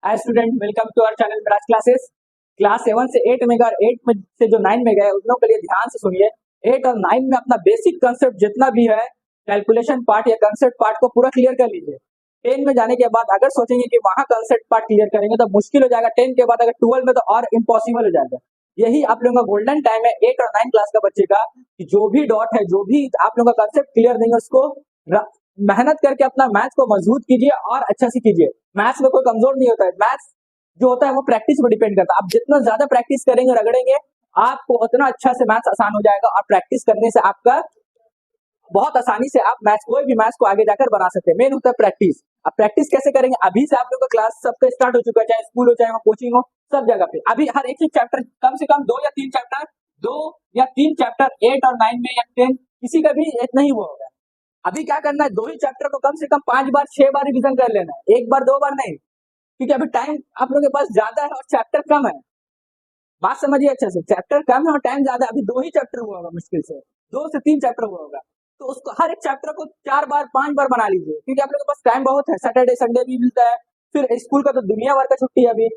Hi student, welcome to our channel brass classes. Class 7 से 8 में और 8 में से जो 9 में गए उन लोगों के लिए ध्यान से सुनिए। 8 और 9 में अपना बेसिक कंसेप्ट जितना भी है, कैलकुलेशन पार्ट या कंसेप्ट पार्ट को पूरा क्लियर कर लीजिए। 10 में जाने के बाद अगर सोचेंगे कि वहां कंसेप्ट पार्ट क्लियर करेंगे तो मुश्किल हो जाएगा। 10 के बाद अगर 12 में तो और इम्पॉसिबल हो जाएगा। यही आप लोगों का गोल्डन टाइम है 8 और 9 क्लास का बच्चे का, कि जो भी डॉट है, जो भी आप लोगों का कंसेप्ट क्लियर नहीं है, उसको मेहनत करके अपना मैथ्स को मजबूत कीजिए और अच्छा से कीजिए। मैथ्स में कोई कमजोर नहीं होता है। मैथ्स जो होता है वो प्रैक्टिस पर डिपेंड करता है। आप जितना ज्यादा प्रैक्टिस करेंगे, रगड़ेंगे, आपको उतना अच्छा से मैथ्स आसान हो जाएगा। और प्रैक्टिस करने से आपका बहुत आसानी से आप मैथ्स, कोई भी मैथ्स को आगे जाकर बना सकते हैं। मेन होता है प्रैक्टिस। अब प्रैक्टिस कैसे करेंगे? अभी से आप लोग का क्लास सबका स्टार्ट हो चुका है, चाहे स्कूल हो, चाहे कोचिंग हो, सब जगह पे अभी हर एक चैप्टर कम से कम 2 या 3 चैप्टर 8 और 9 में या 10 किसी का भी इतना ही हुआ होगा। अभी क्या करना है, 2 ही चैप्टर को कम से कम 5 बार 6 बार रिवीजन कर लेना है, 1 बार 2 बार नहीं, क्योंकि अभी टाइम आप लोगों के पास ज्यादा है और चैप्टर कम है। बात समझिए अच्छे से, चैप्टर कम है और टाइम ज्यादा है। अभी 2 ही चैप्टर हुआ होगा, मुश्किल से 2 से 3 चैप्टर हुआ होगा, तो उसको हर एक चैप्टर को 4 बार 5 बार बना लीजिए, क्योंकि आप लोगों के पास टाइम बहुत है। सैटरडे संडे भी मिलता है, फिर स्कूल का तो दुनिया भर का छुट्टी है। अभी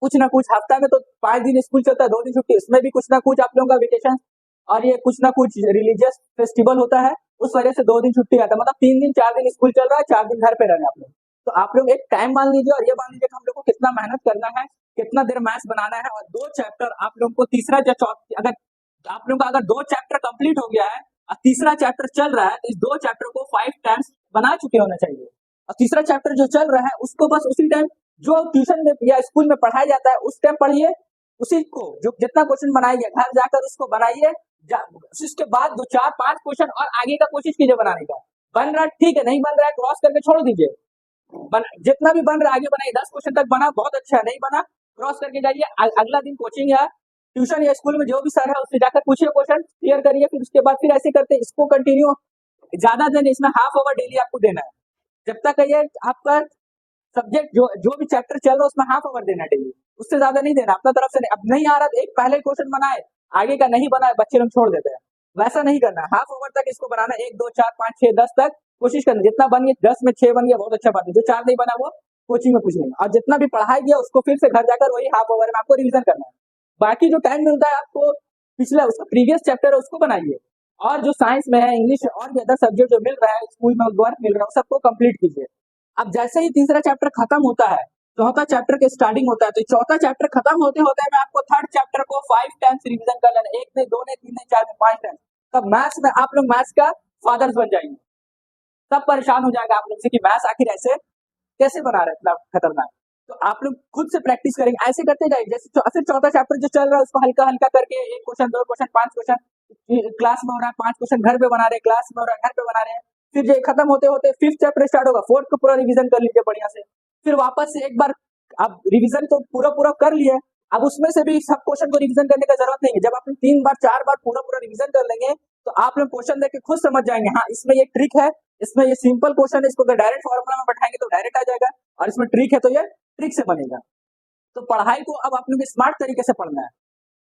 कुछ ना कुछ हफ्ता में तो 5 दिन स्कूल चलता है, 2 दिन छुट्टी, इसमें भी कुछ ना कुछ आप लोगों का वेकेशन और ये कुछ ना कुछ रिलीजियस फेस्टिवल होता है, उस वजह से 2 दिन छुट्टी आता है। मतलब 3 दिन 4 दिन स्कूल चल रहा है, 4 दिन घर पे रहना है आप लोग। तो आप लोग एक टाइम मान लीजिए और ये मान लीजिए कि हम लोग को कितना मेहनत करना है, कितना देर मैथ्स बनाना है। और 2 चैप्टर आप लोगों को तीसरा या चौथा, अगर आप लोगों का अगर 2 चैप्टर कंप्लीट हो गया है और तीसरा चैप्टर चल रहा है, तो इस 2 चैप्टर को 5 टाइम्स बना चुके होना चाहिए। और तीसरा चैप्टर जो चल रहा है उसको बस उसी टाइम जो ट्यूशन में या स्कूल में पढ़ाया जाता है उस टाइम पढ़िए, उसी को जो जितना क्वेश्चन बनाइए घर जाकर उसको बनाइए। उसके बाद 2 4 5 क्वेश्चन और आगे का कोशिश कीजिए बनाने का। बन रहा ठीक है, नहीं बन रहा है क्रॉस करके छोड़ दीजिए। जितना भी बन रहा है आगे बनाइए। 10 क्वेश्चन तक बना बहुत अच्छा है, नहीं बना क्रॉस करके जाइए। अगला दिन कोचिंग या ट्यूशन या स्कूल में जो भी सर है उससे जाकर पूछिए, क्वेश्चन क्लियर करिए। फिर उसके बाद फिर ऐसे करते इसको कंटिन्यू ज्यादा दिन, इसमें हाफ आवर डेली आपको देना है। जब तक ये आपका सब्जेक्ट जो भी चैप्टर चल रहा है उसमें हाफ आवर देना डेली, उससे ज्यादा नहीं देना अपना तरफ से। नहीं, अब नहीं आ रहा तो एक पहले क्वेश्चन बनाए, आगे का नहीं बनाए, बच्चे लोग छोड़ देते हैं। वैसा नहीं करना, हाफ आवर तक इसको बनाना। 1 2 4 5 6 10 तक कोशिश करना। जितना बन गया 10 में 6 बन गया बहुत अच्छा बात है। जो 4 नहीं बना वो कोचिंग में पूछ लेंगे। और जितना भी पढ़ाई गया उसको फिर से घर जाकर वही हाफ आवर में आपको रिविजन करना है। बाकी जो टाइम मिलता है आपको पिछला उसका प्रीवियस चैप्टर है उसको बनाइए। और जो साइंस में है, इंग्लिश और भी अदर सब्जेक्ट जो मिल रहा है स्कूल में, वर्क मिल रहा है, सबको कंप्लीट कीजिए। अब जैसे ही तीसरा चैप्टर खत्म होता है, चौथा चैप्टर के स्टार्टिंग होता है, तो चौथा चैप्टर खत्म होते होते मैं आपको थर्ड चैप्टर को 5 टाइम्स रिवीजन कर लेना। 1 नहीं, 2 नहीं, 3 नहीं, 4 नहीं, 5 टाइम्स। तब मैथ्स में आप लोग मैथ्स का फादर्स बन जाएंगे। सब परेशान हो जाएगा आप लोग से कि मैथ्स आखिर ऐसे कैसे बना रहे इतना खतरनाक। तो आप लोग खुद से प्रैक्टिस करेंगे, ऐसे करते जाइए। जैसे फिर चौथा चैप्टर जो चल रहा है उसको हल्का हल्का करके 1 क्वेश्चन 2 क्वेश्चन 5 क्वेश्चन क्लास में हो रहा है, 5 क्वेश्चन घर पे बना रहे हैं, क्लास में हो रहा है, घर पे बना रहे हैं। फिर जो खत्म होते होते 5th चैप्टर स्टार्ट होगा, 4th को पूरा रिवीजन कर लीजिए बढ़िया से। फिर वापस से एक बार आप रिवीजन तो पूरा पूरा कर लिए, अब उसमें से भी सब क्वेश्चन को रिवीजन करने का जरूरत नहीं है। जब आप 3 बार 4 बार पूरा पूरा रिवीजन कर लेंगे तो आप लोग क्वेश्चन देख के खुद समझ जाएंगे, हाँ इसमें ये ट्रिक है, इसमें ये सिंपल क्वेश्चन है, इसको अगर डायरेक्ट फॉर्मूला में बैठाएंगे तो डायरेक्ट आ जाएगा, और इसमें ट्रिक है तो ये ट्रिक से बनेगा। तो पढ़ाई को अब आप लोग स्मार्ट तरीके से पढ़ना है।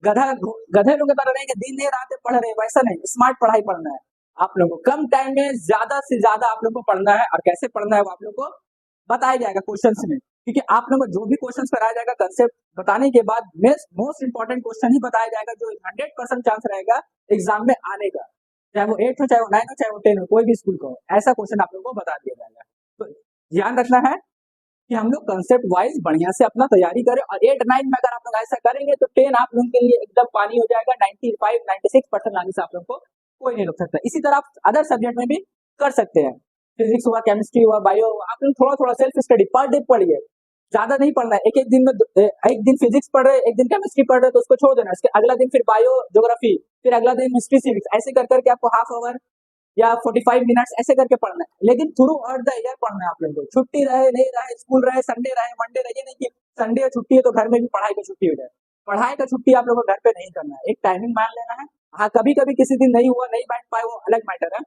गधे लोग की तरह नहीं कि दिन नहीं रात पढ़ रहे हैं, वैसा नहीं। स्मार्ट पढ़ाई पढ़ना है आप लोगों को। कम टाइम में ज्यादा से ज्यादा आप लोगों को पढ़ना है, और कैसे पढ़ना है वो आप लोगों को बताया जाएगा क्वेश्चंस में। क्योंकि आप लोगों को जो भी क्वेश्चंस कराया जाएगा कंसेप्ट बताने के बाद मोस्ट इंपॉर्टेंट क्वेश्चन ही बताया जाएगा, जो 100% चांस रहेगा एग्जाम में आने का। चाहे वो 8 हो, चाहे वो 9 हो, चाहे वो 10 हो, कोई भी स्कूल का हो, ऐसा क्वेश्चन आप लोगों को बता दिया जाएगा। तो ध्यान रखना है कि हम लोग कंसेप्ट वाइज बढ़िया से अपना तैयारी करें। और 8 9 में अगर आप लोग ऐसा करेंगे तो 10 आप लोगों के लिए एकदम पानी हो जाएगा। 95 96% लाने से आप लोग को कोई नहीं रोक सकता। इसी तरह आप अदर सब्जेक्ट में भी कर सकते हैं। फिजिक्स हुआ, केमिस्ट्री हुआ, बायो हुआ, आप लोग थोड़ा थोड़ा सेल्फ स्टडी पर डे पढ़िए। ज्यादा नहीं पढ़ना है। एक दिन फिजिक्स पढ़ रहे, एक दिन केमिस्ट्री पढ़ रहे तो उसको छोड़ देना। उसके अगला दिन फिर बायो ज्योग्राफी, फिर अगला दिन हिस्ट्री सिविक्स, ऐसे कर करके आपको हाफ आवर या 45 मिनट्स ऐसे करके पढ़ना है। लेकिन थ्रू आउट द ईयर पढ़ना है आप लोगों को। छुट्टी रहे नहीं रहे, स्कूल रहे, संडे रहे, मंडे रहे, ये नहीं कि संडे छुट्टी है तो घर में भी पढ़ाई की छुट्टी हो जाए। पढ़ाई का छुट्टी आप लोगों को घर पे नहीं करना है। एक टाइमिंग मान लेना है। हाँ, कभी कभी किसी दिन नहीं हुआ, नहीं बैठ पाए, वो अलग मैटर है,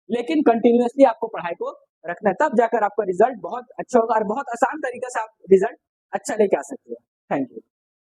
लेकिन कंटिन्यूअसली आपको पढ़ाई को रखना है। तब जाकर आपका रिजल्ट बहुत अच्छा होगा और बहुत आसान तरीके से आप रिजल्ट अच्छा लेके आ सकते हैं। Thank you.